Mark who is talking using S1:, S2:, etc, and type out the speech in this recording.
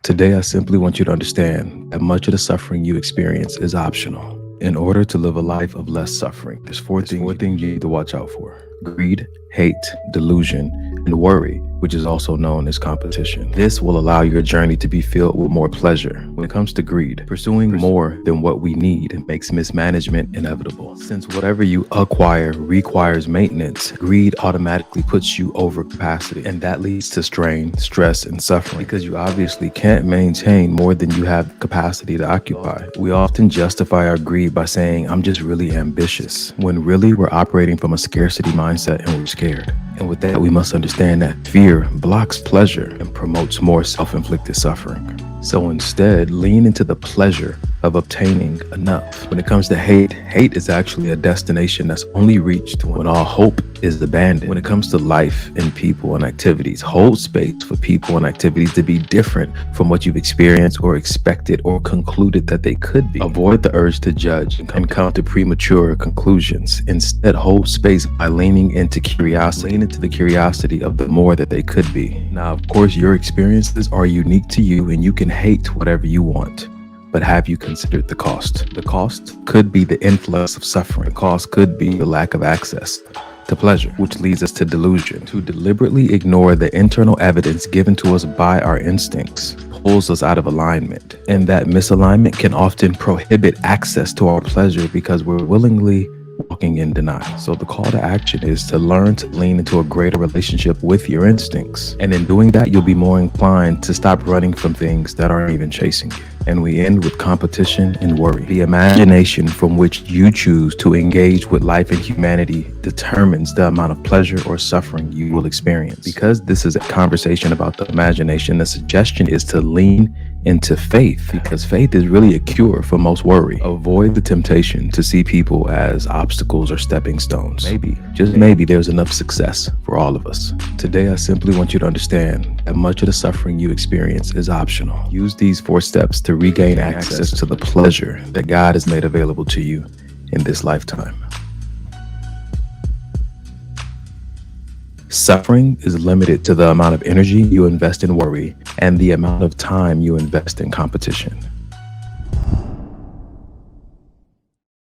S1: Today, I simply want you to understand that much of the suffering you experience is optional. In order to live a life of less suffering, there's four things you need to watch out for: greed, hate, delusion, and worry, which is also known as competition. This will allow your journey to be filled with more pleasure. When it comes to greed, pursuing more than what we need makes mismanagement inevitable. Since whatever you acquire requires maintenance, greed automatically puts you over capacity, and that leads to strain, stress, and suffering because you obviously can't maintain more than you have capacity to occupy. We often justify our greed by saying, "I'm just really ambitious," when really we're operating from a scarcity mindset and we're scared. And with that, we must understand that fear blocks pleasure and promotes more self-inflicted suffering. So instead, lean into the pleasure of obtaining enough. When it comes to hate, hate is actually a destination that's only reached when all hope is abandoned. When it comes to life and people and activities, hold space for people and activities to be different from what you've experienced or expected or concluded that they could be. Avoid the urge to judge and come to premature conclusions. Instead, hold space by leaning into curiosity. Lean into the curiosity of the more that they could be. Now, of course, your experiences are unique to you and you can hate whatever you want. But have you considered the cost? The cost could be the influx of suffering. The cost could be the lack of access to pleasure, which leads us to delusion. To deliberately ignore the internal evidence given to us by our instincts pulls us out of alignment. And that misalignment can often prohibit access to our pleasure because we're willingly walking in denial. So the call to action is to learn to lean into a greater relationship with your instincts. And in doing that, you'll be more inclined to stop running from things that aren't even chasing you. And we end with competition and worry. The imagination from which you choose to engage with life and humanity determines the amount of pleasure or suffering you will experience. Because this is a conversation about the imagination, the suggestion is to lean into faith, because faith is really a cure for most worry. Avoid the temptation to see people as obstacles or stepping stones. Maybe, just maybe, there's enough success for all of us. Today, I simply want you to understand that much of the suffering you experience is optional. Use these 4 steps to regain access to the pleasure that God has made available to you in this lifetime. Suffering is limited to the amount of energy you invest in worry and the amount of time you invest in competition.